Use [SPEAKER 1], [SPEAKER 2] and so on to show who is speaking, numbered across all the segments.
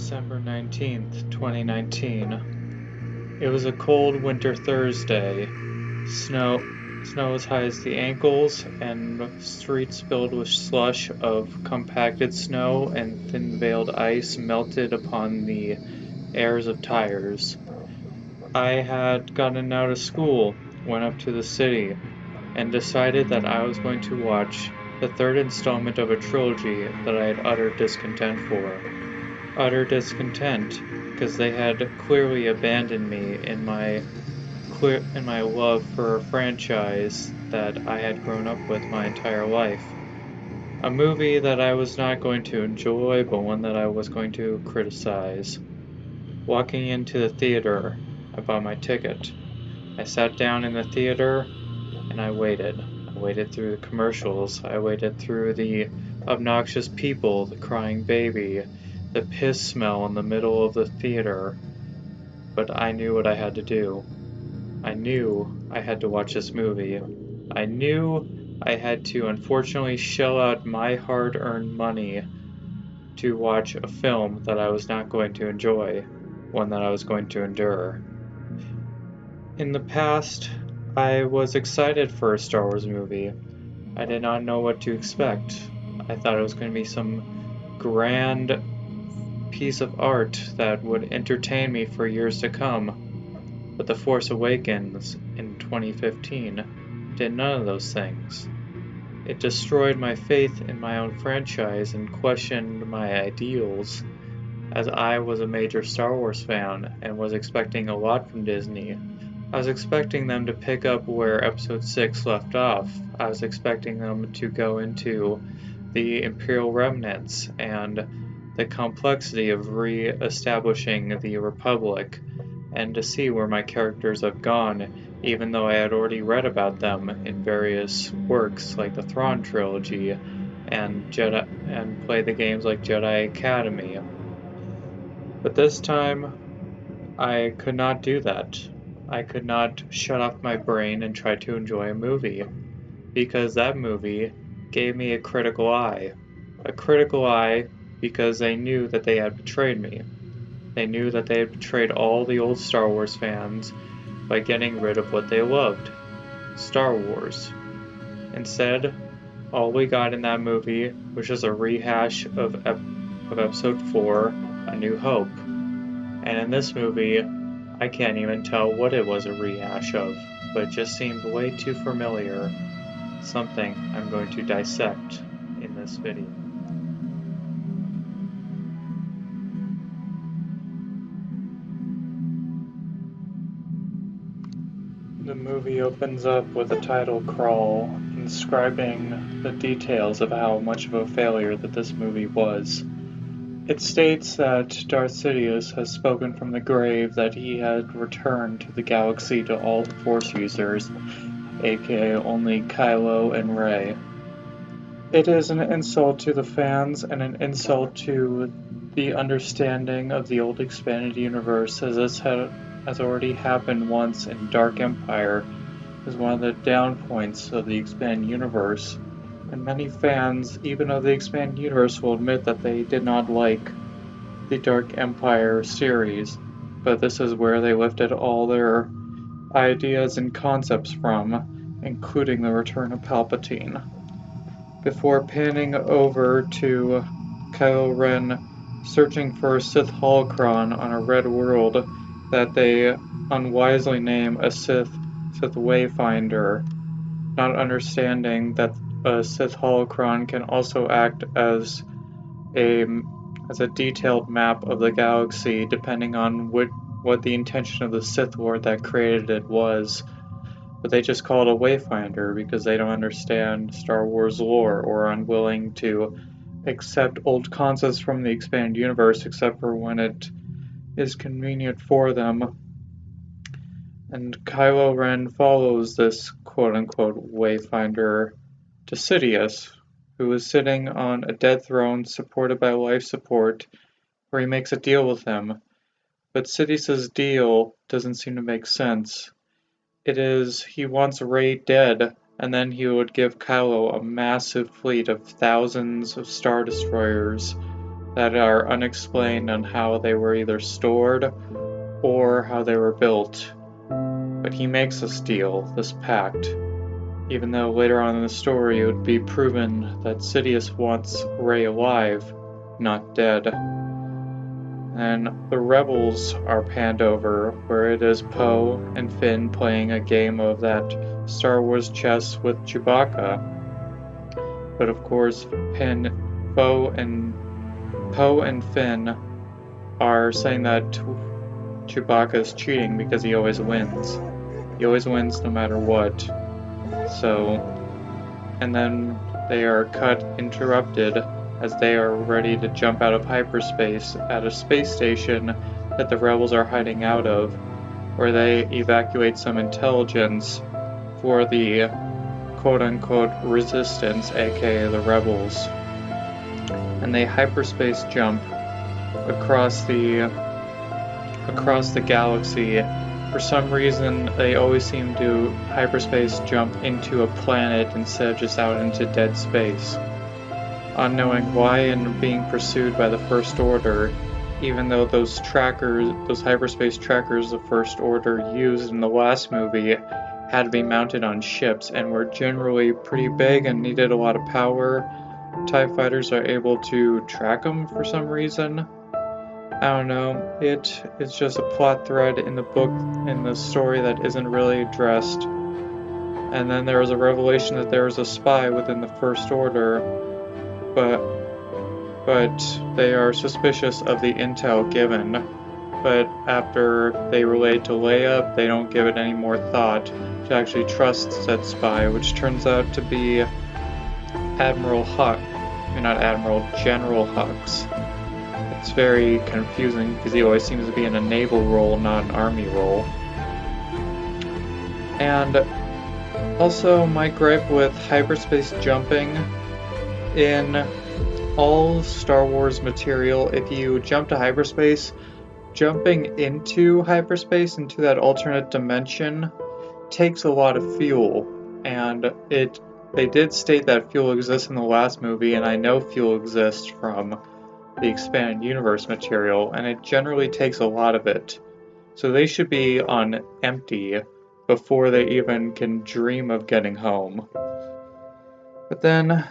[SPEAKER 1] December 19th, 2019. It was a cold winter Thursday. Snow as high as the ankles, and streets filled with slush of compacted snow and thin-veiled ice melted upon the airs of tires. I had gotten out of school, went up to the city, and decided that I was going to watch the third installment of a trilogy that I had utter discontent for. Utter discontent, because they had clearly abandoned me in my love for a franchise that I had grown up with my entire life. A movie that I was not going to enjoy, but one that I was going to criticize. Walking into the theater, I bought my ticket. I sat down in the theater and I waited. I waited through the commercials. I waited through the obnoxious people, the crying baby, the piss smell in the middle of the theater. But I knew what I had to do. I knew I had to watch this movie. I knew I had to unfortunately shell out my hard-earned money to watch a film that I was not going to enjoy, one that I was going to endure. In the past, I was excited for a Star Wars movie. I did not know what to expect. I thought it was going to be some grand piece of art that would entertain me for years to come. But The Force Awakens in 2015 did none of those things. It destroyed my faith in my own franchise and questioned my ideals, as I was a major Star Wars fan and was expecting a lot from Disney. I was expecting them to pick up where Episode 6 left off. I was expecting them to go into the Imperial remnants and the complexity of re-establishing the Republic, and to see where my characters have gone, even though I had already read about them in various works like the Thrawn trilogy and play the games like Jedi Academy. But this time, I could not do that. I could not shut off my brain and try to enjoy a movie, because that movie gave me a critical eye. A critical eye because they knew that they had betrayed me. They knew that they had betrayed all the old Star Wars fans by getting rid of what they loved, Star Wars. Instead, all we got in that movie was just a rehash of Episode 4, A New Hope. And in this movie, I can't even tell what it was a rehash of, but it just seemed way too familiar. Something I'm going to dissect in this video. The movie opens up with a title crawl describing the details of how much of a failure that this movie was. It states that Darth Sidious has spoken from the grave that he had returned to the galaxy to all the Force users, aka only Kylo and Rey. It is an insult to the fans and an insult to the understanding of the old expanded universe, as this has already happened once in Dark Empire, as one of the down points of the expanded universe. And many fans, even of the expanded universe, will admit that they did not like the Dark Empire series, but this is where they lifted all their ideas and concepts from, including the return of Palpatine. Before panning over to Kylo Ren searching for a Sith holocron on a red world that they unwisely name a Sith Wayfinder, not understanding that a Sith holocron can also act as a detailed map of the galaxy, depending on what the intention of the Sith Lord that created it was. But they just call it a Wayfinder because they don't understand Star Wars lore or are unwilling to accept old concepts from the expanded universe except for when it is convenient for them. And Kylo Ren follows this quote-unquote Wayfinder to Sidious, who is sitting on a dead throne supported by life support, where he makes a deal with him. But Sidious's deal doesn't seem to make sense. It is, he wants Rey dead, and then he would give Kylo a massive fleet of thousands of Star Destroyers that are unexplained on how they were either stored or how they were built. But he makes this deal, this pact, even though later on in the story it would be proven that Sidious wants Rey alive, not dead. And the rebels are panned over, where it is Poe and Finn playing a game of that Star Wars chess with Chewbacca. But of course, Poe and Finn are saying that Chewbacca is cheating because he always wins. He always wins no matter what. And then they are interrupted as they are ready to jump out of hyperspace at a space station that the rebels are hiding out of, where they evacuate some intelligence for the quote-unquote resistance, aka the rebels. And they hyperspace jump across the galaxy. For some reason, they always seem to hyperspace jump into a planet instead of just out into dead space. Unknowing why and being pursued by the First Order, even though those hyperspace trackers the First Order used in the last movie had to be mounted on ships and were generally pretty big and needed a lot of power, TIE fighters are able to track them for some reason. I don't know, it's just a plot thread in the book, in the story that isn't really addressed. And then there was a revelation that there was a spy within the First Order, but they are suspicious of the intel given. But after they relate to Leia, they don't give it any more thought to actually trust said spy, which turns out to be General Hux. It's very confusing because he always seems to be in a naval role, not an army role. And also my gripe with hyperspace jumping: in all Star Wars material, if you jump to hyperspace, jumping into hyperspace, into that alternate dimension, takes a lot of fuel. And they did state that fuel exists in the last movie, and I know fuel exists from the expanded universe material, and it generally takes a lot of it. So they should be on empty before they even can dream of getting home. But then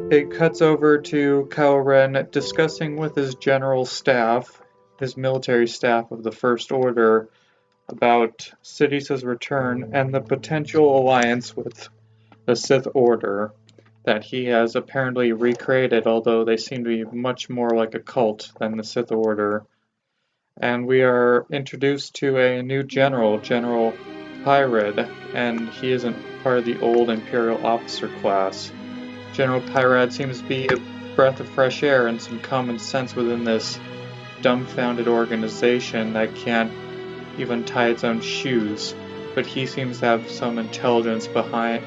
[SPEAKER 1] it cuts over to Kylo Ren discussing with his general staff, his military staff of the First Order, about Sidious's return and the potential alliance with the Sith Order that he has apparently recreated, although they seem to be much more like a cult than the Sith Order. And we are introduced to a new general, General Pyrad, and he isn't part of the old Imperial officer class. General Pyrad seems to be a breath of fresh air and some common sense within this dumbfounded organization that can't even tie its own shoes, but he seems to have some intelligence behind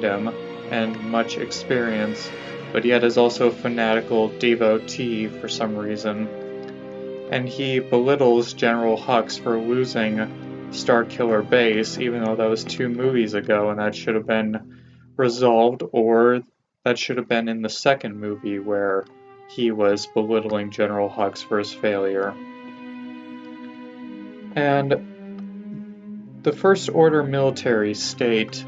[SPEAKER 1] him and much experience, but yet is also a fanatical devotee for some reason. And he belittles General Hux for losing Starkiller Base, even though that was 2 movies ago and that should have been resolved, or that should have been in the second movie where he was belittling General Hux for his failure. And the First Order military state,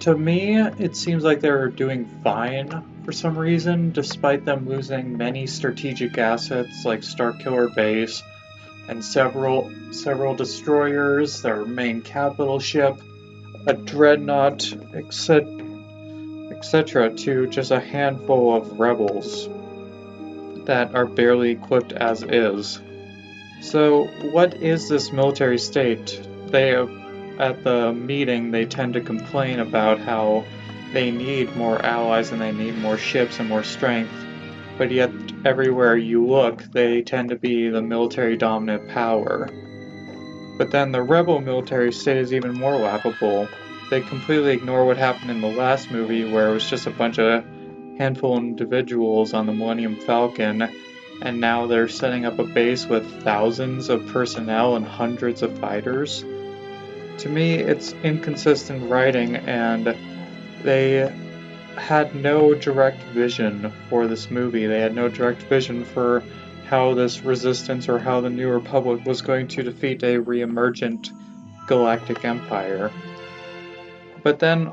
[SPEAKER 1] to me, it seems like they're doing fine for some reason, despite them losing many strategic assets like Starkiller Base and several destroyers, their main capital ship, a dreadnought, etc., to just a handful of rebels that are barely equipped as is. So, what is this military state? At the meeting, they tend to complain about how they need more allies and they need more ships and more strength, but yet everywhere you look, they tend to be the military dominant power. But then the rebel military state is even more laughable. They completely ignore what happened in the last movie, where it was just a bunch of handful of individuals on the Millennium Falcon, and now they're setting up a base with thousands of personnel and hundreds of fighters. To me, it's inconsistent writing, and they had no direct vision for this movie. They had no direct vision for how this resistance or how the New Republic was going to defeat a re-emergent galactic empire. But then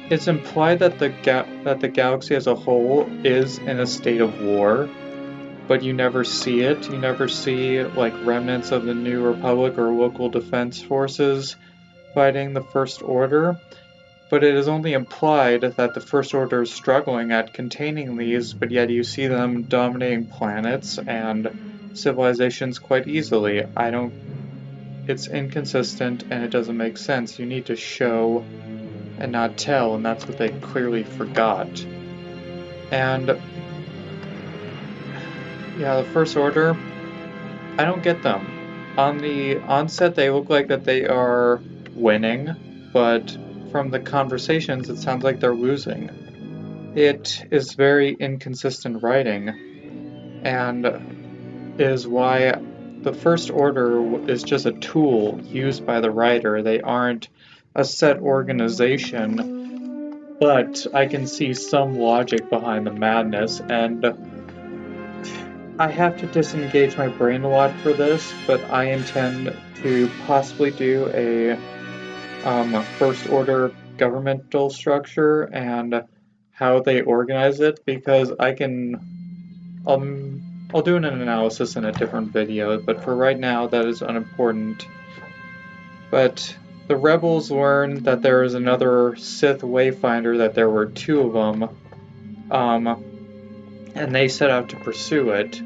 [SPEAKER 1] it's implied that the galaxy as a whole is in a state of war, but you never see it. You never see like remnants of the New Republic or local defense forces fighting the First Order. But it is only implied that the First Order is struggling at containing these, but yet you see them dominating planets and civilizations quite easily. It's inconsistent and it doesn't make sense. You need to show and not tell, and that's what they clearly forgot. And yeah, the First Order, I don't get them. On the onset, they look like that they are winning, but from the conversations, it sounds like they're losing. It is very inconsistent writing, and is why the First Order is just a tool used by the writer. They aren't a set organization, but I can see some logic behind the madness, and I have to disengage my brain a lot for this, but I intend to possibly do a First Order governmental structure and how they organize it, because I'll do an analysis in a different video, but for right now that is unimportant. But the rebels learn that there is another Sith Wayfinder, that there were two of them, and they set out to pursue it.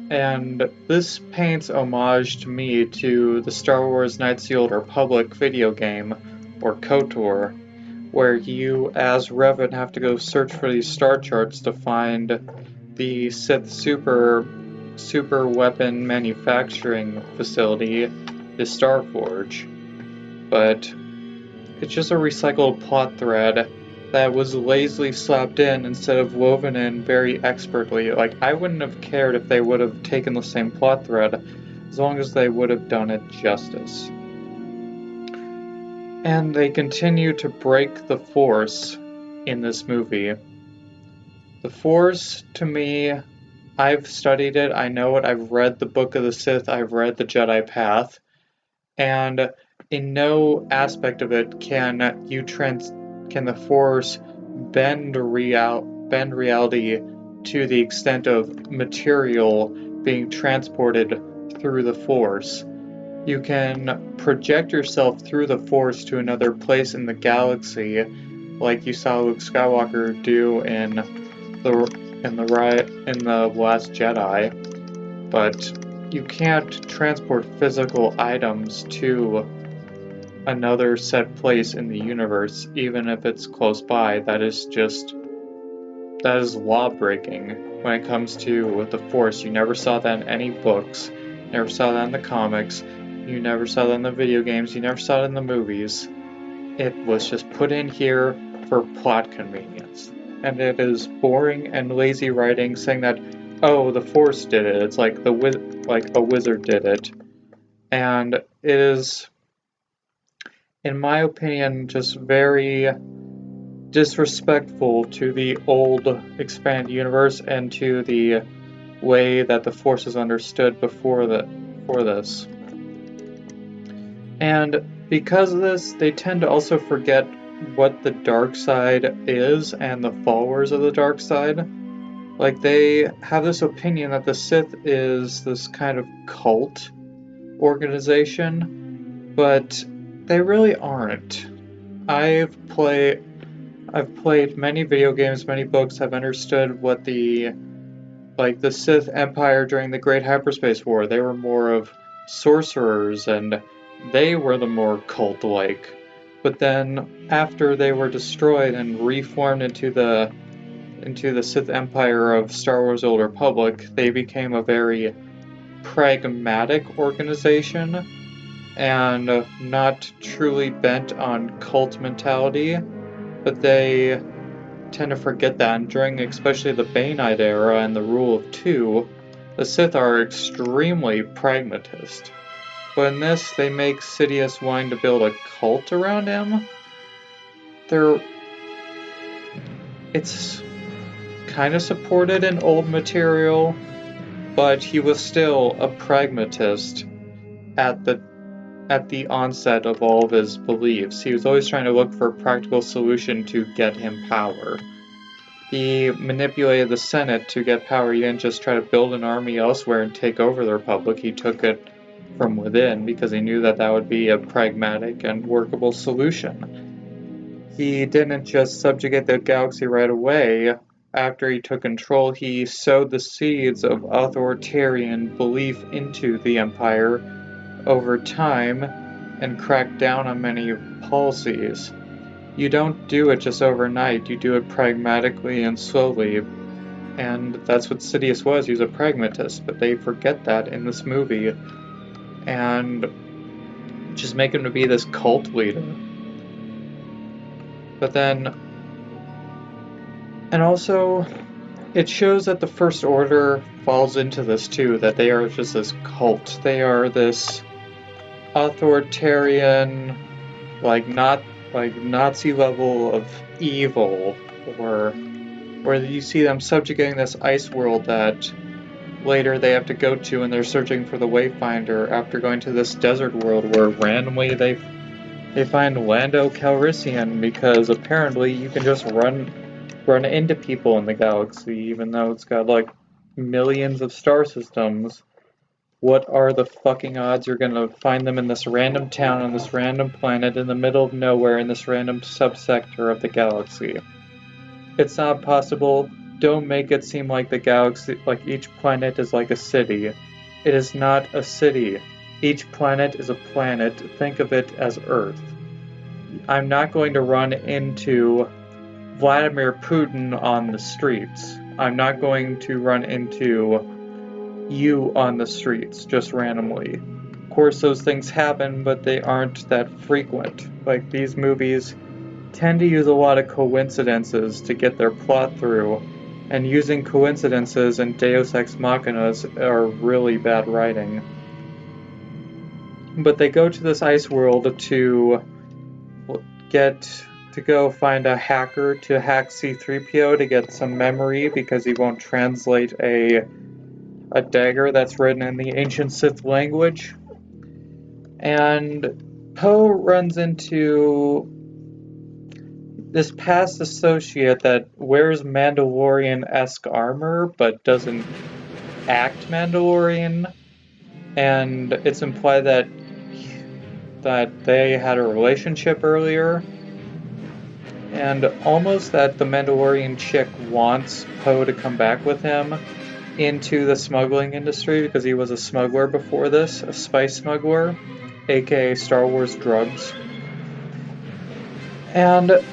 [SPEAKER 1] And this paints homage to me to the Star Wars Knights of the Old Republic video game, or KOTOR, where you, as Revan, have to go search for these star charts to find the Sith super weapon manufacturing facility, the Starforge. But it's just a recycled plot thread that was lazily slapped in instead of woven in very expertly. Like, I wouldn't have cared if they would have taken the same plot thread, as long as they would have done it justice. And they continue to break the Force in this movie. The Force, to me, I've studied it, I know it, I've read the Book of the Sith, I've read the Jedi Path, and in no aspect of it can the Force bend reality to the extent of material being transported through the Force. You can project yourself through the Force to another place in the galaxy, like you saw Luke Skywalker do in the Last Jedi, but you can't transport physical items to another set place in the universe, even if it's close by. That is law breaking when it comes to the Force. You never saw that in any books, never saw that in the comics, you never saw that in the video games, you never saw it in the movies. It was just put in here for plot convenience. And it is boring and lazy writing saying that, oh, the Force did it. It's like a wizard did it. And it is, in my opinion, just very disrespectful to the old expanded universe and to the way that the Force is understood before this. And because of this, they tend to also forget what the dark side is and the followers of the dark side. Like, they have this opinion that the Sith is this kind of cult organization, but they really aren't. I've played many video games, many books, have understood what the Sith Empire during the Great Hyperspace War. They were more of sorcerers, and they were the more cult-like. But then, after they were destroyed and reformed into the Sith Empire of Star Wars Old Republic, they became a very pragmatic organization and not truly bent on cult mentality, but they tend to forget that, and during especially the Bainite era and the Rule of Two, the Sith are extremely pragmatist. But in this, they make Sidious wanting to build a cult around him. it's kind of supported in old material, but he was still a pragmatist at the onset of all of his beliefs. He was always trying to look for a practical solution to get him power. He manipulated the Senate to get power. He didn't just try to build an army elsewhere and take over the Republic. He took it from within because he knew that that would be a pragmatic and workable solution. He didn't just subjugate the galaxy right away. After he took control, he sowed the seeds of authoritarian belief into the Empire over time and cracked down on many policies. You don't do it just overnight, you do it pragmatically and slowly, and that's what Sidious was. He was a pragmatist, but they forget that in this movie and just make him to be this cult leader. But then, and also, it shows that the First Order falls into this too, that they are just this cult. They are this authoritarian, not Nazi level of evil, or where you see them subjugating this ice world that later they have to go to, and they're searching for the Wayfinder after going to this desert world where randomly they find Lando Calrissian, because apparently you can just run into people in the galaxy, even though it's got like millions of star systems. What are the fucking odds you're gonna find them in this random town on this random planet in the middle of nowhere in this random subsector of the galaxy? It's not possible. Don't make it seem like the galaxy, like each planet is like a city. It is not a city. Each planet is a planet. Think of it as Earth. I'm not going to run into Vladimir Putin on the streets. I'm not going to run into you on the streets just randomly. Of course, those things happen, but they aren't that frequent. Like, these movies tend to use a lot of coincidences to get their plot through, and using coincidences and Deus Ex Machinas are really bad writing. But they go to this ice world to go find a hacker to hack C-3PO to get some memory, because he won't translate a dagger that's written in the ancient Sith language. And Poe runs into this past associate that wears Mandalorian-esque armor but doesn't act Mandalorian, and it's implied that they had a relationship earlier, and almost that the Mandalorian chick wants Poe to come back with him into the smuggling industry, because he was a smuggler before this, a spice smuggler, aka Star Wars drugs. And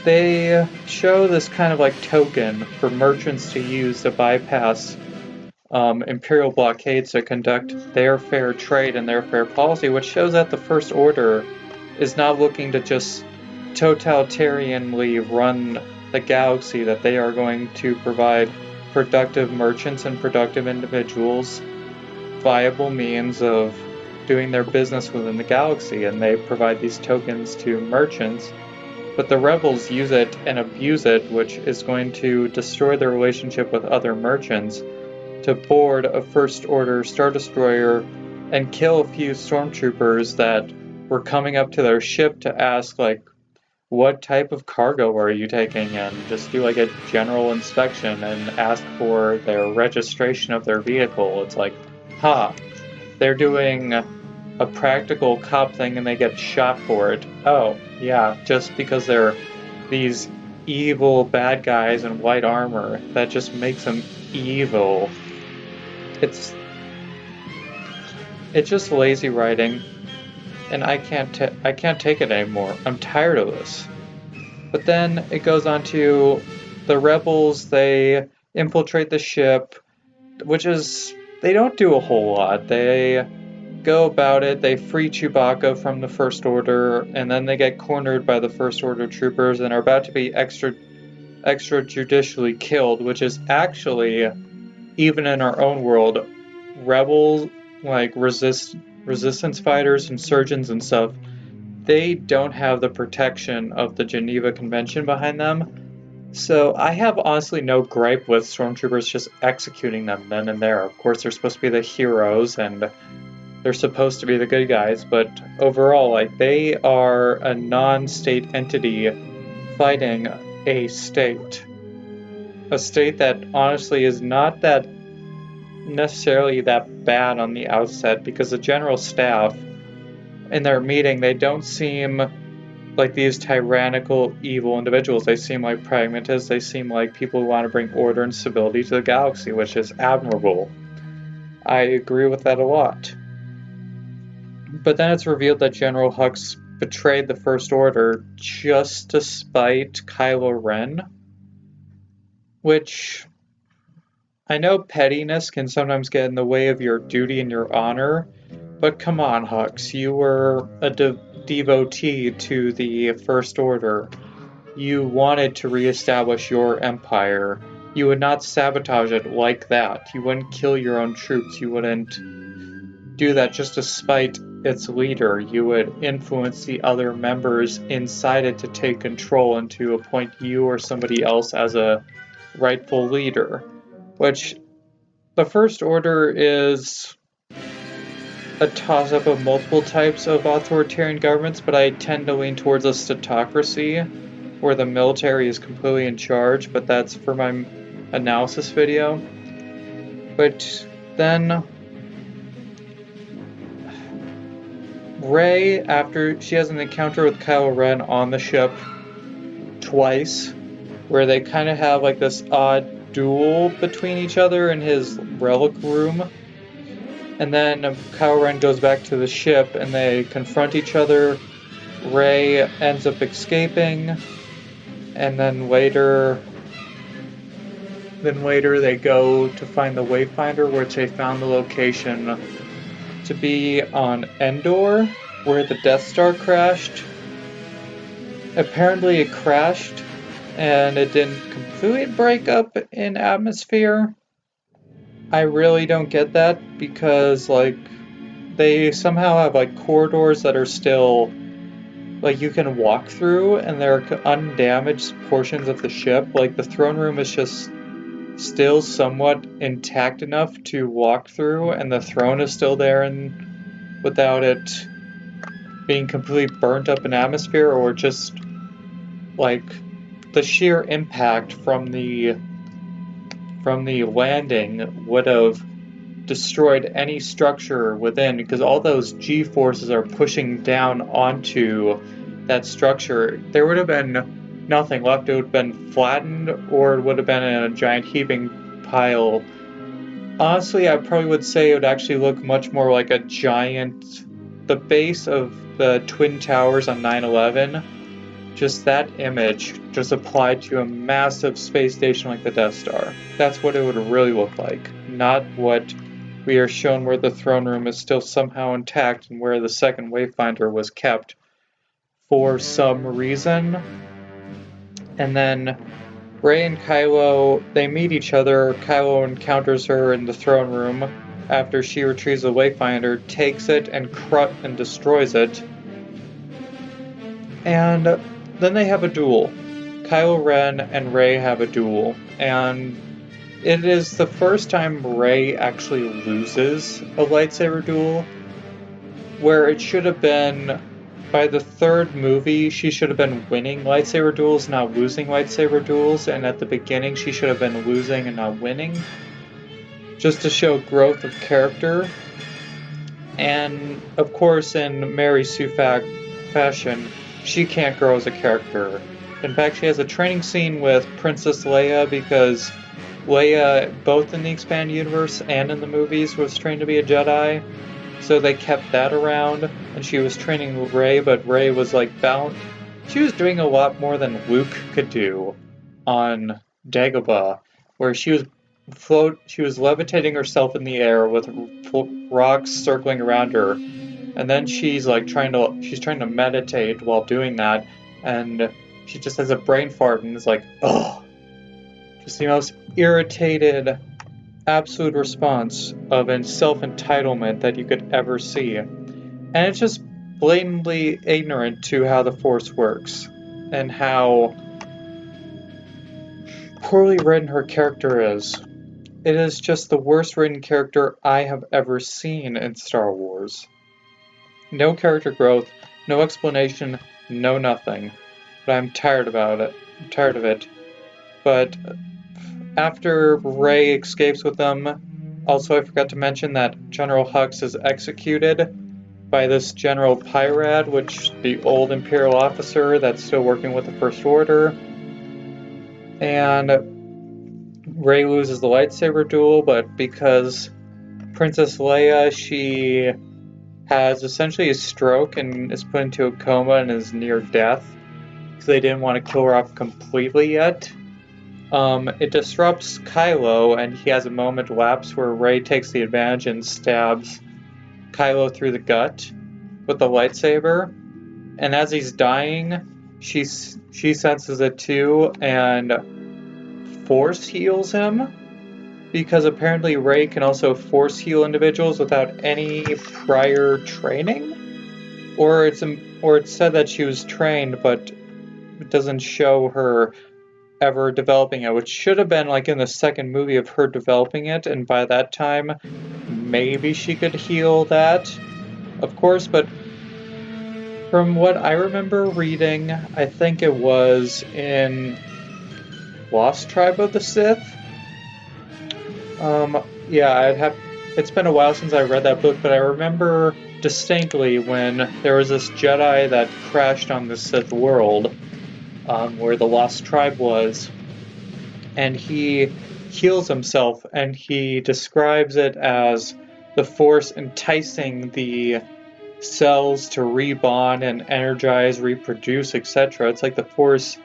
[SPEAKER 1] they show this kind of like token for merchants to use to bypass imperial blockades to conduct their fair trade and their fair policy, which shows that the First Order is not looking to just totalitarianly run the galaxy, that they are going to provide productive merchants and productive individuals viable means of doing their business within the galaxy, and they provide these tokens to merchants. But the rebels use it and abuse it, which is going to destroy their relationship with other merchants, to board a First Order Star Destroyer and kill a few stormtroopers that were coming up to their ship to ask, like, what type of cargo are you taking, and just do like a general inspection and ask for their registration of their vehicle. It's like, they're doing a practical cop thing and they get shot for it. Oh, yeah, just because they're these evil bad guys in white armor, that just makes them evil. It's just lazy writing, and I can't take it anymore. I'm tired of this. But then it goes on to the rebels. They infiltrate the ship, which is, they don't do a whole lot. They go about it, they free Chewbacca from the First Order, and then they get cornered by the First Order troopers and are about to be extrajudicially killed, which is actually, even in our own world, rebels, like resistance fighters, insurgents and stuff, they don't have the protection of the Geneva Convention behind them. So I have honestly no gripe with stormtroopers just executing them then and there. Of course, they're supposed to be the heroes and they're supposed to be the good guys, but overall, like, they are a non-state entity fighting a state. A state that honestly is not that necessarily that bad on the outset, because the general staff in their meeting, they don't seem like these tyrannical, evil individuals. They seem like pragmatists. They seem like people who want to bring order and stability to the galaxy, which is admirable. I agree with that a lot. But then it's revealed that General Hux betrayed the First Order just to spite Kylo Ren, which I know pettiness can sometimes get in the way of your duty and your honor, but come on, Hux, you were a devotee to the First Order. You wanted to reestablish your empire. You would not sabotage it like that. You wouldn't kill your own troops. You wouldn't do that just to spite its leader. You would influence the other members inside it to take control and to appoint you or somebody else as a rightful leader. Which, the First Order is a toss-up of multiple types of authoritarian governments, but I tend to lean towards a statocracy, where the military is completely in charge, but that's for my analysis video. But then Rey, after she has an encounter with Kylo Ren on the ship twice, where they kind of have like this odd duel between each other in his relic room, and then Kylo Ren goes back to the ship and they confront each other. Rey ends up escaping, and then later they go to find the Wayfinder, which they found the location to be on Endor, where the Death Star crashed. Apparently it crashed and it didn't completely break up in atmosphere. I really don't get that, because like they somehow have like corridors that are still like you can walk through, and there are undamaged portions of the ship. Like the throne room is just still somewhat intact enough to walk through, and the throne is still there, and without it being completely burnt up in atmosphere, or just like the sheer impact from the landing would have destroyed any structure within, because all those G forces are pushing down onto that structure. There would have been nothing left. It would have been flattened, or it would have been in a giant heaping pile. Honestly, I probably would say it would actually look much more like a giant, the base of the Twin Towers on 9/11, just that image just applied to a massive space station like the Death Star. That's what it would really look like, not what we are shown where the throne room is still somehow intact and where the second Wayfinder was kept for some reason. And then Rey and Kylo, they meet each other. Kylo encounters her in the throne room after she retrieves the Wayfinder, takes it and destroys it. And then they have a duel. Kylo Ren and Rey have a duel, and it is the first time Rey actually loses a lightsaber duel, where it should have been, by the third movie, she should have been winning lightsaber duels, not losing lightsaber duels, and at the beginning she should have been losing and not winning, just to show growth of character. And of course, in Mary Sue fashion, she can't grow as a character. In fact, she has a training scene with Princess Leia, because Leia, both in the expanded universe and in the movies, was trained to be a Jedi. So they kept that around, and she was training Rey, but Rey was like bound. She was doing a lot more than Luke could do on Dagobah, where she was levitating herself in the air with rocks circling around her, and then she's trying to meditate while doing that, and she just has a brain fart and is like, ugh. Just the most irritated, absolute response of self-entitlement that you could ever see. And it's just blatantly ignorant to how the Force works, and how poorly written her character is. It is just the worst written character I have ever seen in Star Wars. No character growth, no explanation, no nothing. But I'm tired about it. I'm tired of it. But after Rey escapes with them, also I forgot to mention that General Hux is executed by this General Pyrad, which the old Imperial officer that's still working with the First Order. And Rey loses the lightsaber duel, but because Princess Leia, she has essentially a stroke and is put into a coma and is near death, because they didn't want to kill her off completely yet. It disrupts Kylo, and he has a moment lapse where Rey takes the advantage and stabs Kylo through the gut with the lightsaber. And as he's dying, she senses it too and force heals him, because apparently Rey can also force heal individuals without any prior training. Or it's said that she was trained, but it doesn't show her ever developing it, which should have been like in the second movie of her developing it, and by that time maybe she could heal that, of course. But from what I remember reading, I think it was in Lost Tribe of the Sith. Yeah, it's been a while since I read that book, but I remember distinctly when there was this Jedi that crashed on the Sith world, where the Lost Tribe was, and he heals himself, and he describes it as the Force enticing the cells to rebond and energize, reproduce, etc. It's like the Force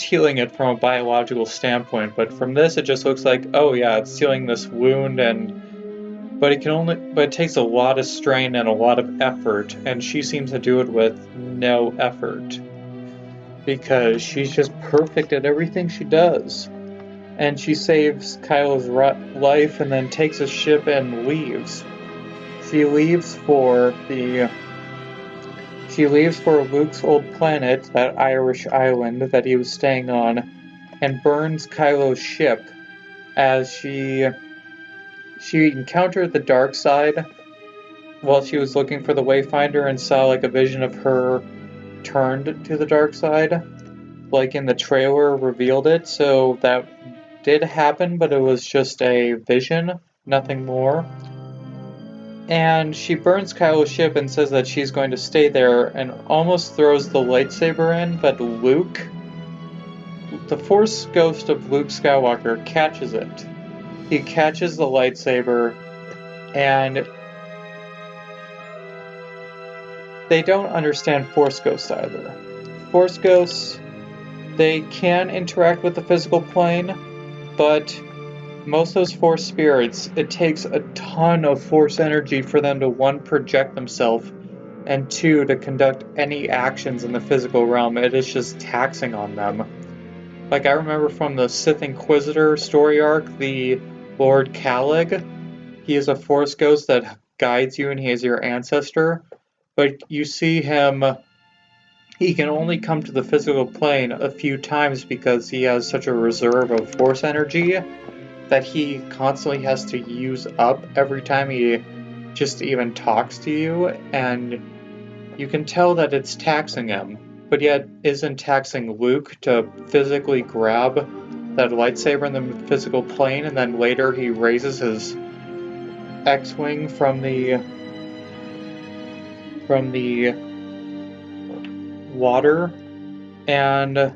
[SPEAKER 1] healing it from a biological standpoint, but from this it just looks like, oh yeah, it's healing this wound, but it takes a lot of strain and a lot of effort, and she seems to do it with no effort, because she's just perfect at everything she does. And she saves Kylo's life and then takes a ship and leaves. She leaves for Luke's old planet, that Irish island that he was staying on, and burns Kylo's ship as she encountered the dark side while she was looking for the Wayfinder and saw like a vision of her turned to the dark side, like in the trailer revealed it. So that did happen, but it was just a vision, nothing more. And she burns Kylo's ship and says that she's going to stay there, and almost throws the lightsaber in, but Luke, the Force ghost of Luke Skywalker, catches it. He catches the lightsaber, and they don't understand Force ghosts either. Force ghosts, they can interact with the physical plane, but most of those Force spirits, it takes a ton of Force energy for them to, one, project themselves, and two, to conduct any actions in the physical realm. It is just taxing on them. Like, I remember from the Sith Inquisitor story arc, the Lord Calig, he is a Force ghost that guides you and he is your ancestor, but you see him, he can only come to the physical plane a few times because he has such a reserve of Force energy that he constantly has to use up every time he just even talks to you, and you can tell that it's taxing him, but yet isn't taxing Luke to physically grab that lightsaber in the physical plane, and then later he raises his X-Wing from the water, and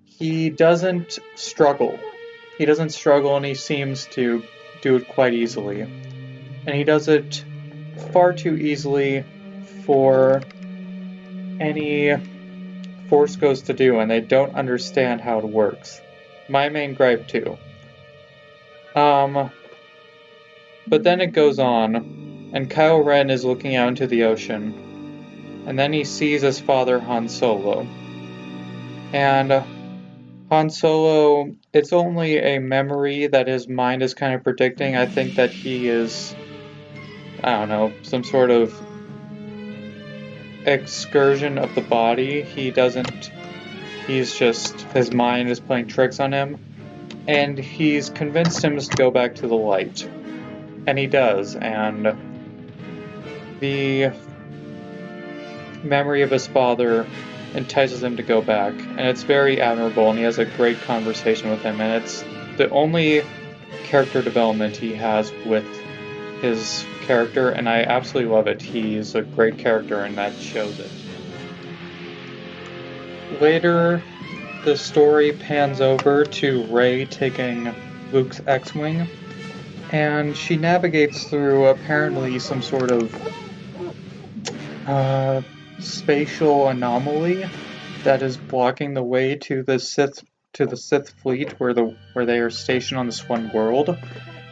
[SPEAKER 1] he doesn't struggle. He doesn't struggle, and he seems to do it quite easily. And he does it far too easily for any Force ghost to do, and they don't understand how it works. My main gripe too. But then it goes on, and Kylo Ren is looking out into the ocean, and then he sees his father Han Solo. And Han Solo, it's only a memory that his mind is kind of predicting. I think that he is, I don't know, some sort of excursion of the body. He doesn't his mind is playing tricks on him, and he's convinced him to go back to the light. And he does, and the memory of his father entices him to go back, and it's very admirable, and he has a great conversation with him, and it's the only character development he has with his character, and I absolutely love it. He's a great character, and that shows it. Later, the story pans over to Rey taking Luke's X-Wing, and she navigates through apparently some sort of spatial anomaly that is blocking the way to the Sith fleet where they are stationed on this one world,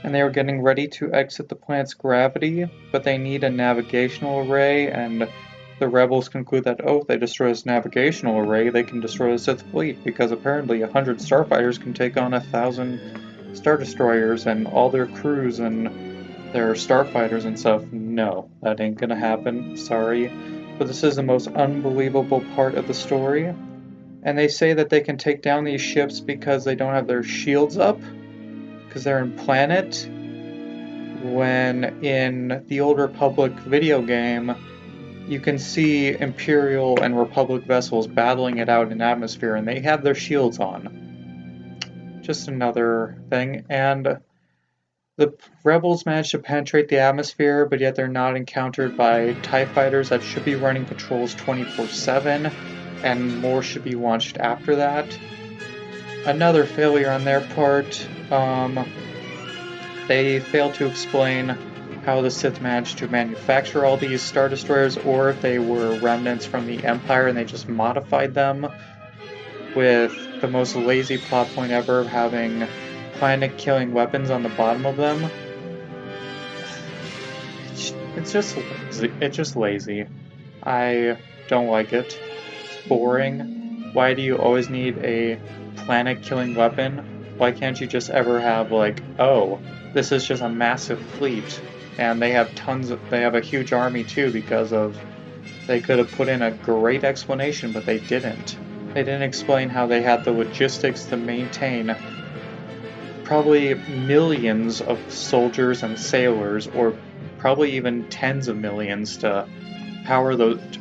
[SPEAKER 1] and they are getting ready to exit the planet's gravity, but they need a navigational array, and the rebels conclude that, if they destroy this navigational array, they can destroy the Sith fleet, because apparently 100 starfighters can take on 1,000 Star Destroyers and all their crews and their starfighters and stuff. No, that ain't gonna happen, sorry. But this is the most unbelievable part of the story. And they say that they can take down these ships because they don't have their shields up, because they're in planet, when in the Old Republic video game, you can see Imperial and Republic vessels battling it out in atmosphere, and they have their shields on. Just another thing. And the rebels manage to penetrate the atmosphere, but yet they're not encountered by TIE fighters that should be running patrols 24/7, and more should be launched after that. Another failure on their part. They failed to explain how the Sith managed to manufacture all these Star Destroyers, or if they were remnants from the Empire and they just modified them, with the most lazy plot point ever of having planet-killing weapons on the bottom of them. It's just lazy. I don't like it. It's boring. Why do you always need a planet-killing weapon? Why can't you just ever have, like, this is just a massive fleet, and they have a huge army too, because they could have put in a great explanation, but they didn't. They didn't explain how they had the logistics to maintain probably millions of soldiers and sailors, or probably even tens of millions, to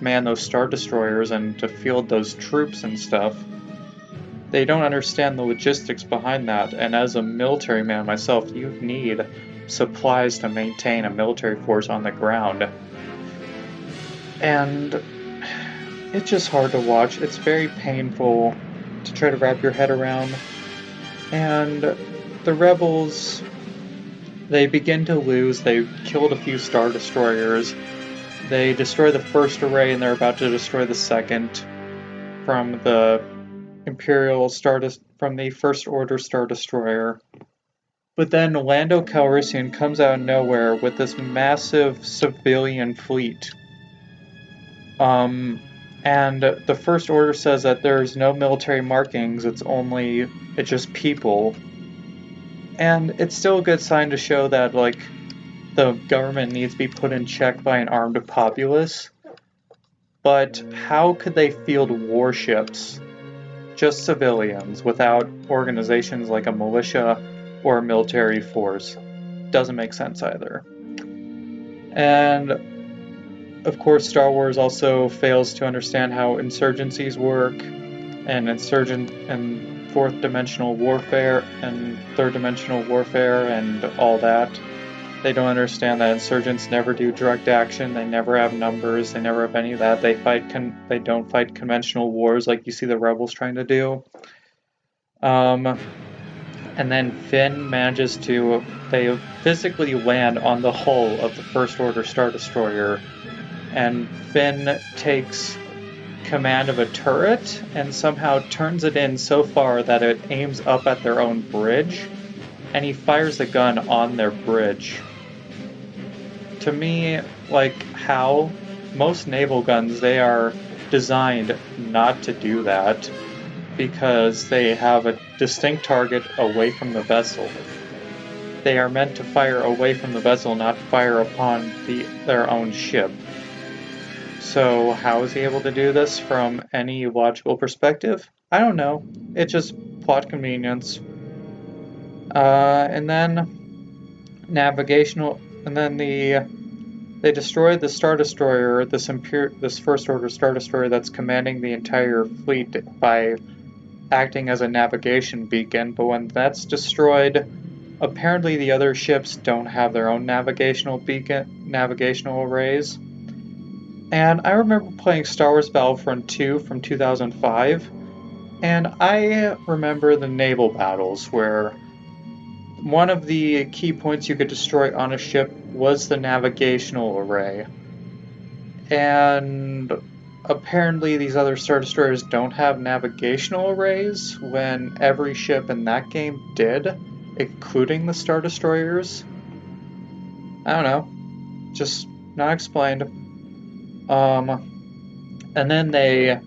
[SPEAKER 1] man those Star Destroyers and to field those troops and stuff. They don't understand the logistics behind that, and as a military man myself, you need supplies to maintain a military force on the ground. And it's just hard to watch. It's very painful to try to wrap your head around. And the rebels, they begin to lose. They killed a few Star Destroyers. They destroy the first array, and they're about to destroy the second from the from the First Order Star Destroyer. But then Lando Calrissian comes out of nowhere with this massive civilian fleet. And the First Order says that there's no military markings, it's just people. And it's still a good sign to show that, like, the government needs to be put in check by an armed populace. But how could they field warships, just civilians, without organizations like a militia or a military force? Doesn't make sense either. And of course, Star Wars also fails to understand how insurgencies work, and fourth dimensional warfare and third dimensional warfare and all that. They don't understand that insurgents never do direct action, they never have numbers, they never have any of that. They don't fight conventional wars like you see the rebels trying to do. And then Finn manages to, they physically land on the hull of the First Order Star Destroyer, and Finn takes command of a turret and somehow turns it in so far that it aims up at their own bridge, and he fires the gun on their bridge. To me, like, how most naval guns, they are designed not to do that, because they have a distinct target away from the vessel. They are meant to fire away from the vessel, not fire upon their own ship. So how is he able to do this from any logical perspective? I don't know. It's just plot convenience. And then navigational, and then they destroyed the Star Destroyer, this First Order Star Destroyer that's commanding the entire fleet by acting as a navigation beacon. But when that's destroyed, apparently the other ships don't have their own navigational arrays. And I remember playing Star Wars Battlefront 2 from 2005, and I remember the naval battles where one of the key points you could destroy on a ship was the navigational array. And apparently these other Star Destroyers don't have navigational arrays when every ship in that game did, including the Star Destroyers. I don't know. Just not explained. And then they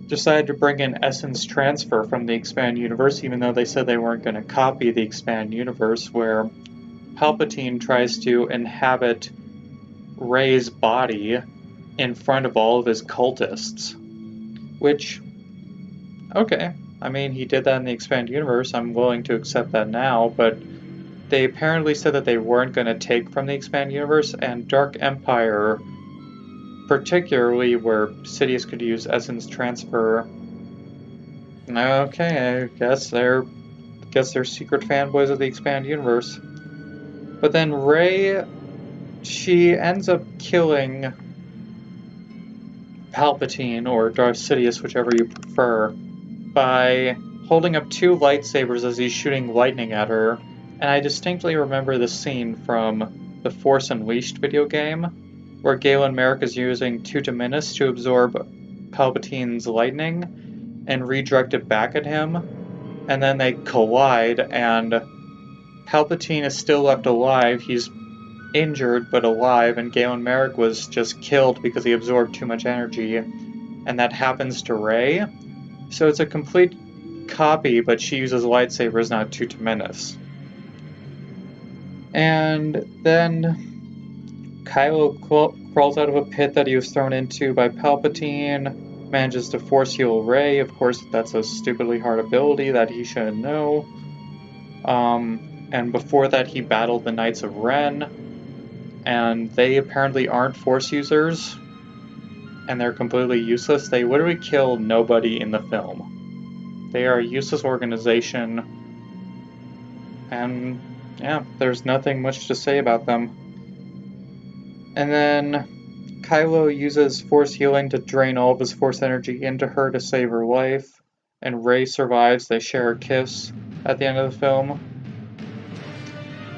[SPEAKER 1] decided to bring in essence transfer from the Expand Universe, even though they said they weren't going to copy the Expand Universe, where Palpatine tries to inhabit Rey's body in front of all of his cultists. Which, okay, I mean, he did that in the Expand Universe, I'm willing to accept that now, but they apparently said that they weren't going to take from the Expand Universe, and Dark Empire, particularly where Sidious could use essence transfer. Okay, I guess they're secret fanboys of the Expand Universe. But then Rey, she ends up killing Palpatine or Darth Sidious, whichever you prefer, by holding up two lightsabers as he's shooting lightning at her. And I distinctly remember the scene from the Force Unleashed video game, where Galen Merrick is using two Dominus to absorb Palpatine's lightning and redirect it back at him, and then they collide, and Palpatine is still left alive. He's injured but alive, and Galen Merrick was just killed because he absorbed too much energy, and that happens to Rey. So it's a complete copy, but she uses lightsabers, not two Dominus. And then Kylo crawls out of a pit that he was thrown into by Palpatine, manages to force heal Rey. Of course, that's a stupidly hard ability that he should know. And before that, he battled the Knights of Ren, and they apparently aren't Force users, and they're completely useless. They literally kill nobody in the film. They are a useless organization, and yeah, there's nothing much to say about them. And then Kylo uses Force healing to drain all of his Force energy into her to save her life, and Rey survives. They share a kiss at the end of the film.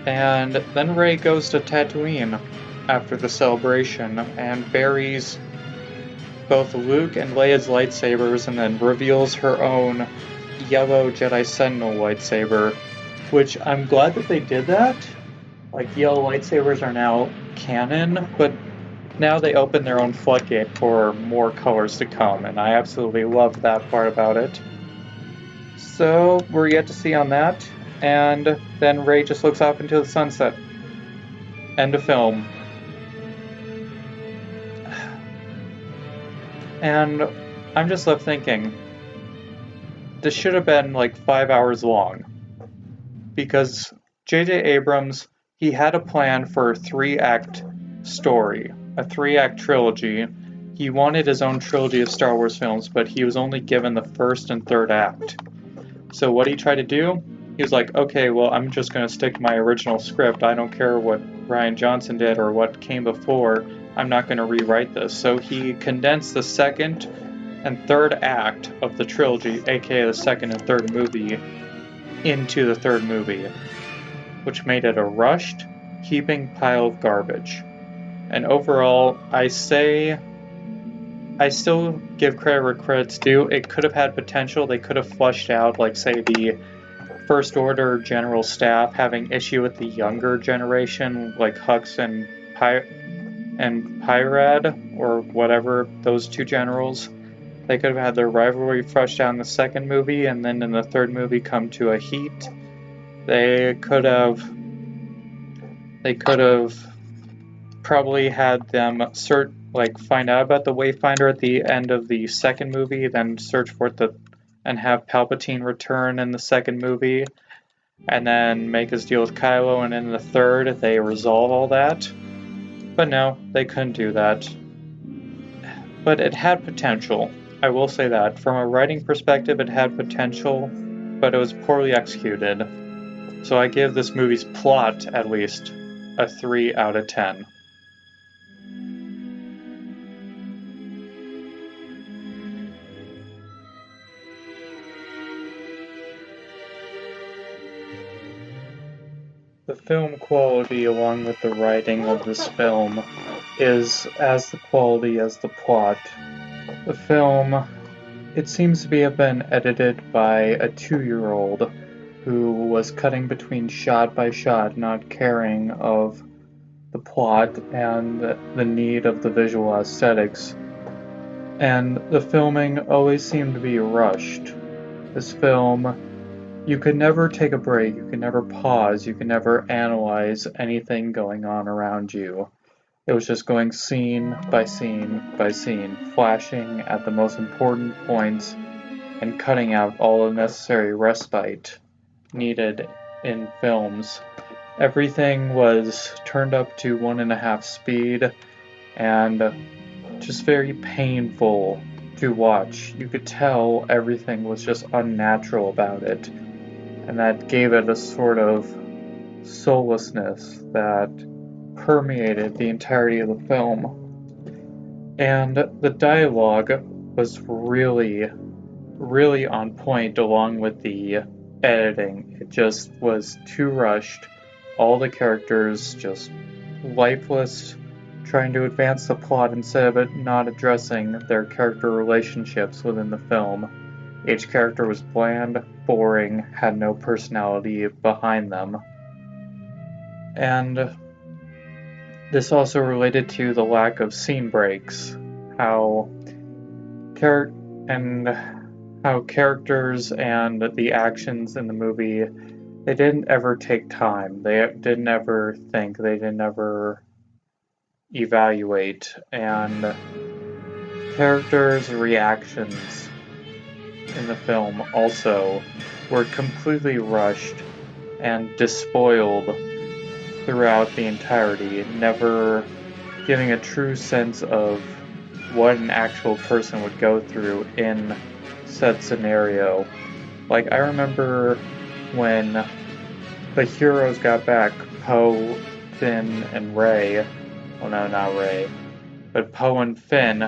[SPEAKER 1] And then Rey goes to Tatooine after the celebration and buries both Luke and Leia's lightsabers, and then reveals her own yellow Jedi Sentinel lightsaber, which I'm glad that they did that. Like, yellow lightsabers are now canon, but now they open their own floodgate for more colors to come, and I absolutely love that part about it. So, we're yet to see on that, and then Rey just looks off into the sunset. End of film. And I'm just left thinking, this should have been like 5 hours long, because J.J. Abrams, he had a plan for a 3-act story, a 3-act trilogy. He wanted his own trilogy of Star Wars films, but he was only given the first and third act. So what he tried to do, he was like, okay, well, I'm just going to stick to my original script. I don't care what Rian Johnson did or what came before. I'm not going to rewrite this. So he condensed the second and third act of the trilogy, aka the second and third movie, into the third movie, which made it a rushed, heaping pile of garbage. And overall, I still give credit where credit's due. It could have had potential. They could have fleshed out, like, say, the First Order general staff having issue with the younger generation, like Hux and Pyrad, or whatever, those two generals. They could have had their rivalry fleshed out in the second movie, and then in the third movie come to a heat. They could have probably had them find out about the Wayfinder at the end of the second movie, then search for it and have Palpatine return in the second movie, and then make his deal with Kylo, and in the third they resolve all that. But no, they couldn't do that. But it had potential. I will say that. From a writing perspective, it had potential, but it was poorly executed. So I give this movie's plot, at least, a 3 out of 10. The film quality, along with the writing of this film, is as the quality as the plot. The film, it seems to have been edited by a 2-year-old who was cutting between shot by shot, not caring of the plot and the need of the visual aesthetics. And the filming always seemed to be rushed. This film, you could never take a break, you could never pause, you could never analyze anything going on around you. It was just going scene by scene by scene, flashing at the most important points and cutting out all the necessary respite needed in films. Everything was turned up to 1.5 speed and just very painful to watch. You could tell everything was just unnatural about it, and that gave it a sort of soullessness that permeated the entirety of the film. And the dialogue was really, really on point along with the editing. It just was too rushed. All the characters just lifeless, trying to advance the plot instead of it not addressing their character relationships within the film. Each character was bland, boring, had no personality behind them. And this also related to the lack of scene breaks, how characters and the actions in the movie, they didn't ever take time. They didn't ever think. They didn't ever evaluate. And characters' reactions in the film also were completely rushed and despoiled throughout the entirety, never giving a true sense of what an actual person would go through in said scenario. Like, I remember when the heroes got back, Poe, Finn, and Rey, well, no, not Rey, but Poe and Finn,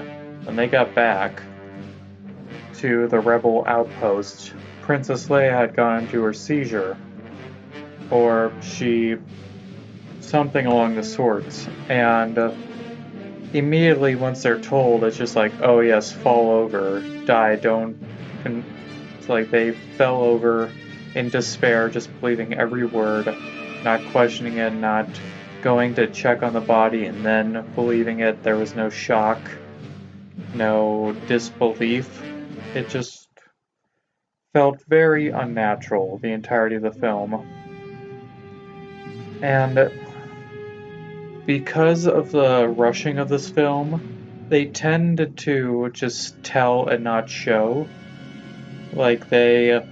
[SPEAKER 1] when they got back to the rebel outpost, Princess Leia had gone into her seizure, or something along the sorts, and immediately once they're told, it's just like, oh yes, fall over, die, it's like they fell over in despair, just believing every word, not questioning it, not going to check on the body and then believing it. There was no shock, no disbelief. It just felt very unnatural, the entirety of the film. And because of the rushing of this film, they tended to just tell and not show. Like I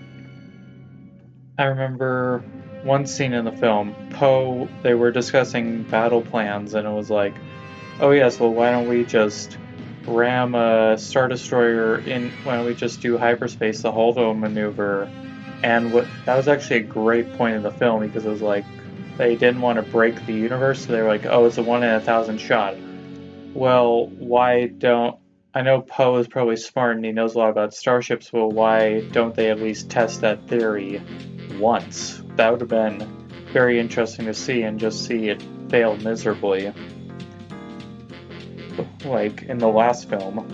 [SPEAKER 1] remember one scene in the film, Poe, they were discussing battle plans, and it was like, oh yes, well, why don't we just ram a Star Destroyer in, why don't we just do hyperspace, the Holdo maneuver? And that was actually a great point in the film, because it was like, they didn't want to break the universe, so they were like, oh, it's a 1 in 1,000 shot. Well, I know Poe is probably smart and he knows a lot about starships, but why don't they at least test that theory once? That would have been very interesting to see, and just see it fail miserably, like in the last film.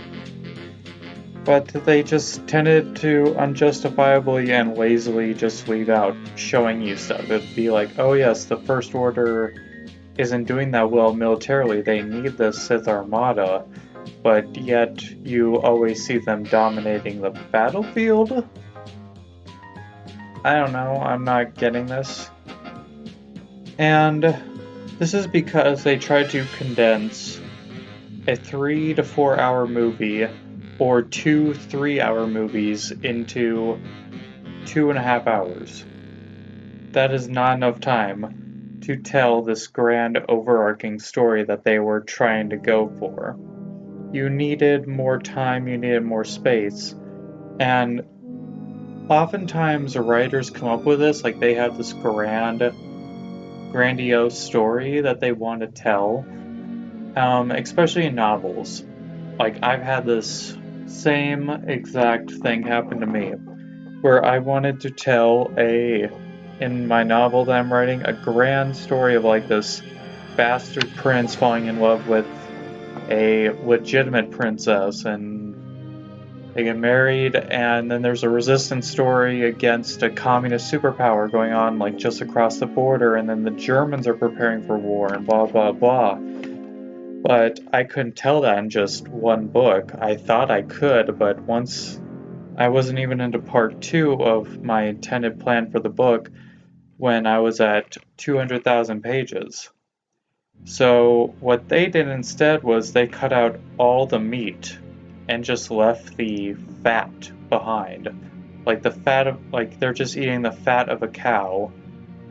[SPEAKER 1] But they just tended to unjustifiably and lazily just leave out showing you stuff. It'd be like, oh yes, the First Order isn't doing that well militarily, they need the Sith Armada, but yet you always see them dominating the battlefield? I don't know, I'm not getting this. And this is because they tried to condense a 3 to 4 hour movie or 2 3-hour movies into 2.5 hours. That is not enough time to tell this grand overarching story that they were trying to go for. You needed more time, you needed more space, and oftentimes writers come up with this, like they have this grandiose story that they want to tell, especially in novels. Like, I've had this same exact thing happen to me, where I wanted to tell in my novel that I'm writing, a grand story of like this bastard prince falling in love with a legitimate princess, and they get married, and then there's a resistance story against a communist superpower going on like just across the border, and then the Germans are preparing for war and blah blah blah. But I couldn't tell that in just one book. I thought I could, but once I wasn't even into part 2 of my intended plan for the book when I was at 200,000 pages. So what they did instead was they cut out all the meat and just left the fat behind. Like the fat of, like they're just eating the fat of a cow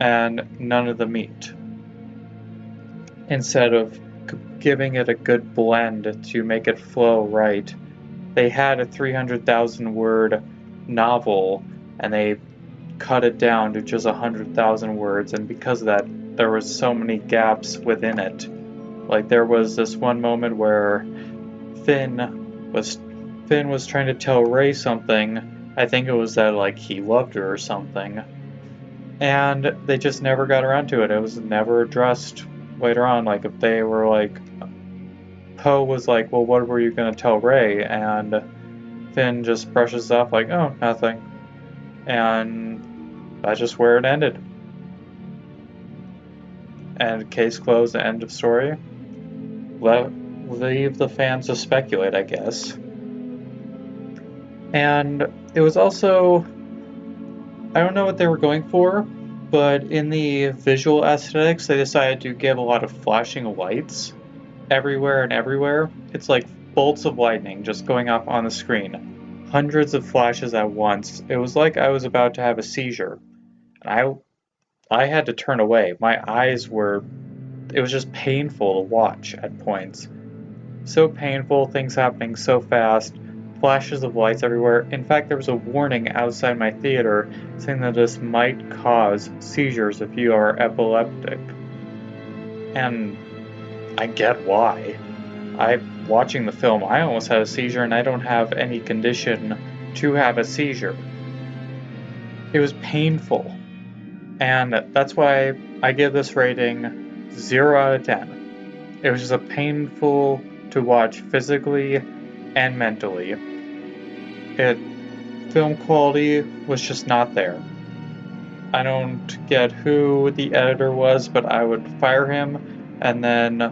[SPEAKER 1] and none of the meat. Instead of giving it a good blend to make it flow right, they had a 300,000 word novel and they cut it down to just 100,000 words, and because of that there was so many gaps within it. Like there was this one moment where Finn was trying to tell Rey something. I think it was that like he loved her or something, and they just never got around to it. It was never addressed later on. Like if they were like, Poe was like, well, what were you gonna tell Rey? And Finn just brushes off like, oh, nothing. And that's just where it ended. And case closed, end of story. Leave the fans to speculate, I guess. And it was also, I don't know what they were going for, but in the visual aesthetics, they decided to give a lot of flashing lights everywhere and everywhere. It's like bolts of lightning just going off on the screen. Hundreds of flashes at once. It was like I was about to have a seizure. And I had to turn away. My eyes were, it was just painful to watch at points. So painful, things happening so fast, flashes of lights everywhere. In fact, there was a warning outside my theater saying that this might cause seizures if you are epileptic. And I get why. Watching the film, I almost had a seizure, and I don't have any condition to have a seizure. It was painful. And that's why I give this rating 0 out of 10. It was just a painful to watch physically and mentally. Film quality was just not there. I don't get who the editor was, but I would fire him, and then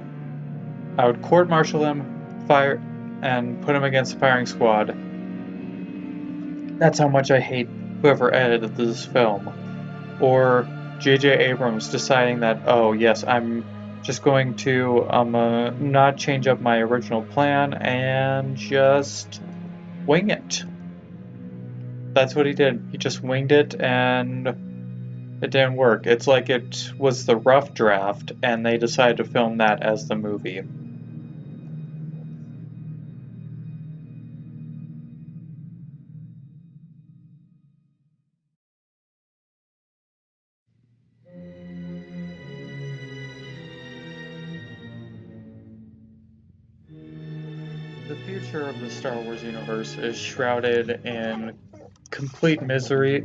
[SPEAKER 1] I would court-martial him, fire, and put him against the firing squad. That's how much I hate whoever edited this film. Or J.J. Abrams deciding that, oh yes, I'm just going to not change up my original plan and just wing it. That's what he did. He just winged it, and it didn't work. It's like it was the rough draft, and they decided to film that as the movie. The future of the Star Wars universe is shrouded in complete misery.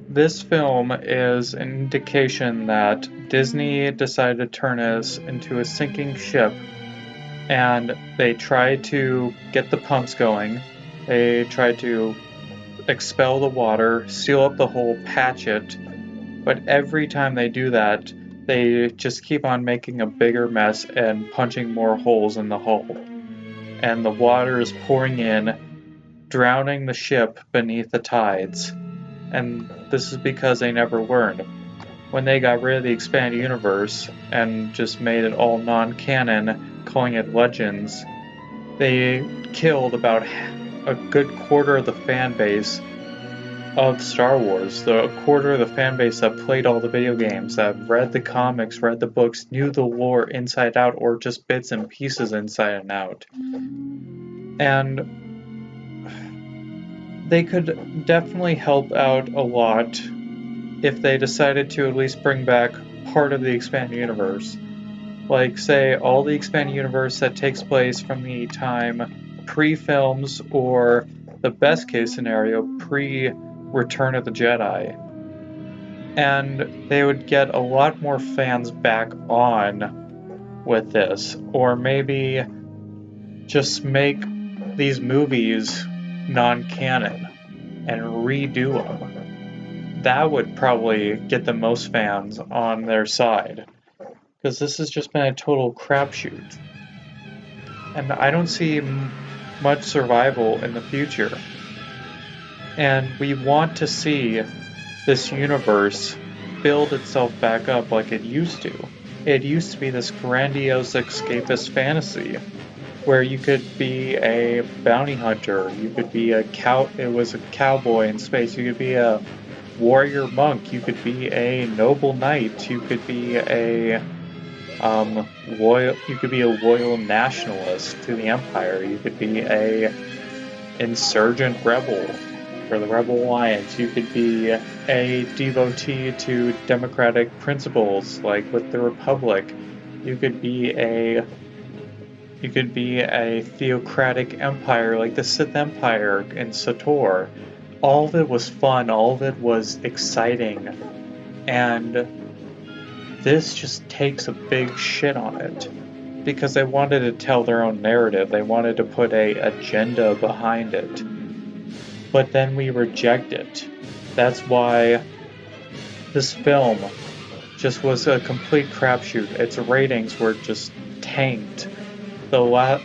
[SPEAKER 1] This film is an indication that Disney decided to turn us into a sinking ship, and they tried to get the pumps going. They tried to expel the water, seal up the hole, patch it, but every time they do that, they just keep on making a bigger mess and punching more holes in the hull. And the water is pouring in, drowning the ship beneath the tides. And this is because they never learned. When they got rid of the expanded universe and just made it all non-canon, calling it Legends, they killed about a good quarter of the fan base of Star Wars, the quarter of the fan base that played all the video games, that read the comics, read the books, knew the lore inside out, or just bits and pieces inside and out. And they could definitely help out a lot if they decided to at least bring back part of the expanded universe. Like, say, all the expanded universe that takes place from the time pre-films, or the best case scenario, pre-Return of the Jedi. And they would get a lot more fans back on with this. Or maybe just make these movies non-canon and redo them. That would probably get the most fans on their side. Because this has just been a total crapshoot. And I don't see much survival in the future. And we want to see this universe build itself back up like it used to. It used to be this grandiose escapist fantasy where you could be a bounty hunter, you could be it was a cowboy in space, you could be a warrior monk, you could be a noble knight, you could be a loyal nationalist to the Empire. You could be a insurgent rebel for the Rebel Alliance. You could be a devotee to democratic principles, like with the Republic. You could be a theocratic empire, like the Sith Empire in SATOR. All of it was fun. All of it was exciting, and this just takes a big shit on it because they wanted to tell their own narrative. They wanted to put an agenda behind it. But then we reject it. That's why this film just was a complete crapshoot. Its ratings were just tanked. The Last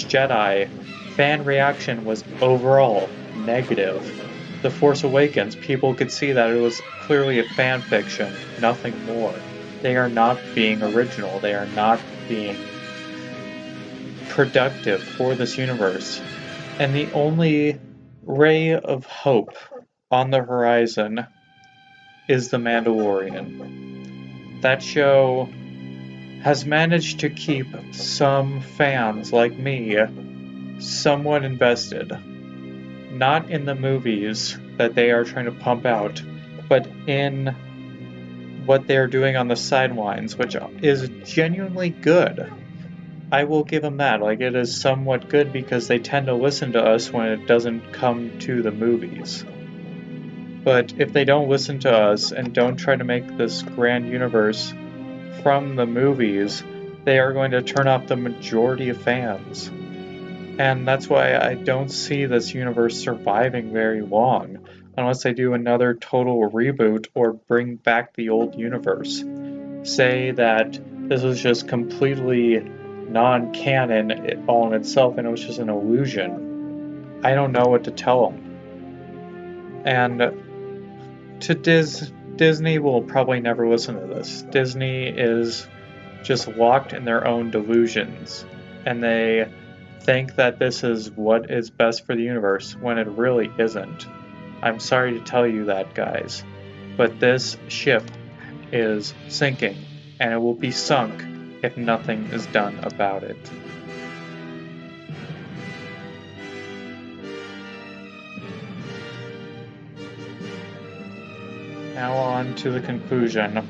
[SPEAKER 1] Jedi fan reaction was overall negative. The Force Awakens, people could see that it was clearly a fan fiction, nothing more. They are not being original. They are not being productive for this universe. And the only ray of hope on the horizon is The Mandalorian. That show has managed to keep some fans like me somewhat invested. Not in the movies that they are trying to pump out, but in what they're doing on the sidelines, which is genuinely good. I will give them that. Like, it is somewhat good because they tend to listen to us when it doesn't come to the movies. But if they don't listen to us and don't try to make this grand universe from the movies, they are going to turn off the majority of fans. And that's why I don't see this universe surviving very long, unless they do another total reboot or bring back the old universe. Say that this was just completely non-canon all in itself and it was just an illusion. I don't know what to tell them. And to Disney will probably never listen to this. Disney is just locked in their own delusions, and they think that this is what is best for the universe when it really isn't. I'm sorry to tell you that, guys, but this ship is sinking, and it will be sunk if nothing is done about it. Now on to the conclusion.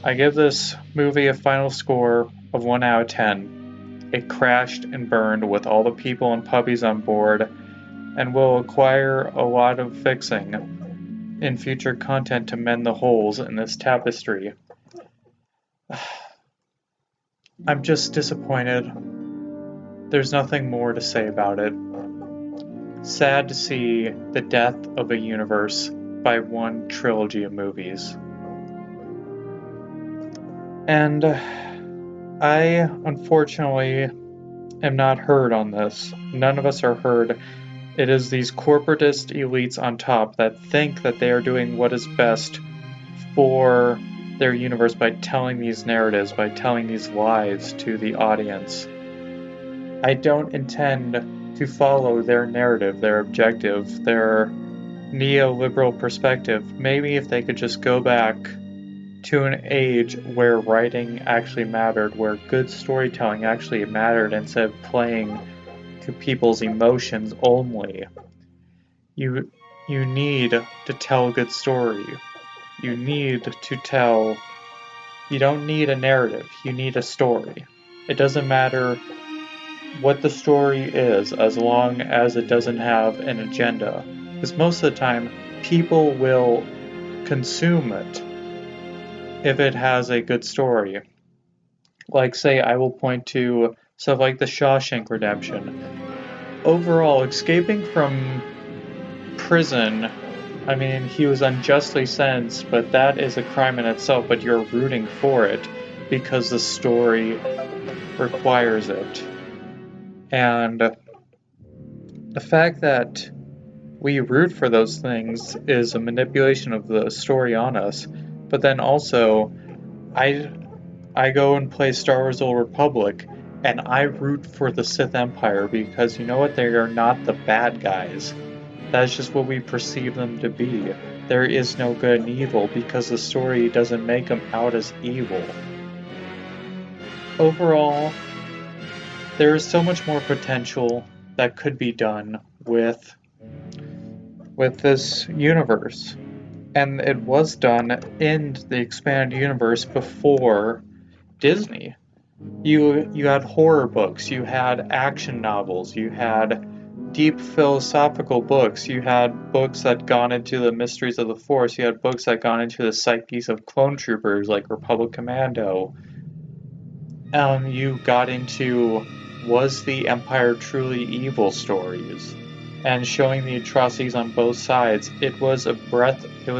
[SPEAKER 1] I give this movie a final score of 1 out of 10. It crashed and burned with all the people and puppies on board, and will require a lot of fixing in future content to mend the holes in this tapestry. I'm just disappointed. There's nothing more to say about it. Sad to see the death of a universe by one trilogy of movies. And I, unfortunately, am not heard on this. None of us are heard. It is these corporatist elites on top that think that they are doing what is best for their universe by telling these narratives, by telling these lies to the audience. I don't intend to follow their narrative, their objective, their neoliberal perspective. Maybe if they could just go back to an age where writing actually mattered, where good storytelling actually mattered instead of playing to people's emotions only. You need to tell a good story. You don't need a narrative, you need a story. It doesn't matter what the story is as long as it doesn't have an agenda. Because most of the time, people will consume it if it has a good story. Like, say, I will point to stuff like The Shawshank Redemption. Overall, escaping from prison, I mean, he was unjustly sentenced, but that is a crime in itself, but you're rooting for it because the story requires it. And the fact that we root for those things is a manipulation of the story on us. But then also, I go and play Star Wars: Old Republic, and I root for the Sith Empire because you know what? They are not the bad guys. That's just what we perceive them to be. There is no good and evil because the story doesn't make them out as evil. Overall, there is so much more potential that could be done with this universe. And it was done in the expanded universe before Disney. You had horror books, you had action novels, you had deep philosophical books, you had books that gone into the mysteries of the Force, you had books that gone into the psyches of clone troopers like Republic Commando. You got into was the Empire truly evil stories, and showing the atrocities on both sides. It was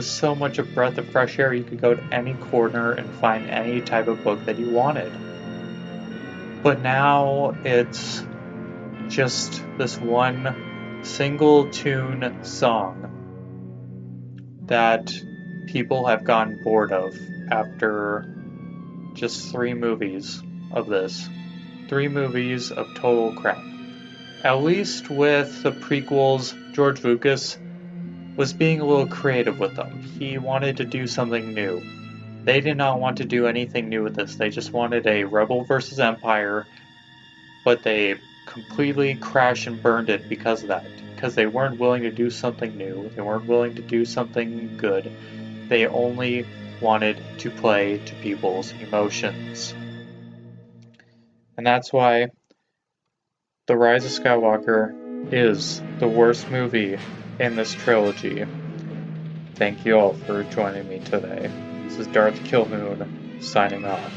[SPEAKER 1] so much a breath of fresh air. You could go to any corner and find any type of book that you wanted. But now it's just this one single tune song that people have gotten bored of after just 3 movies of this. 3 movies of total crap. At least with the prequels, George Lucas was being a little creative with them. He wanted to do something new. They did not want to do anything new with this. They just wanted a Rebel versus Empire, but they completely crashed and burned it because of that. Because they weren't willing to do something new. They weren't willing to do something good. They only wanted to play to people's emotions. And that's why The Rise of Skywalker is the worst movie in this trilogy. Thank you all for joining me today. This is Darth Kilhoon, signing off.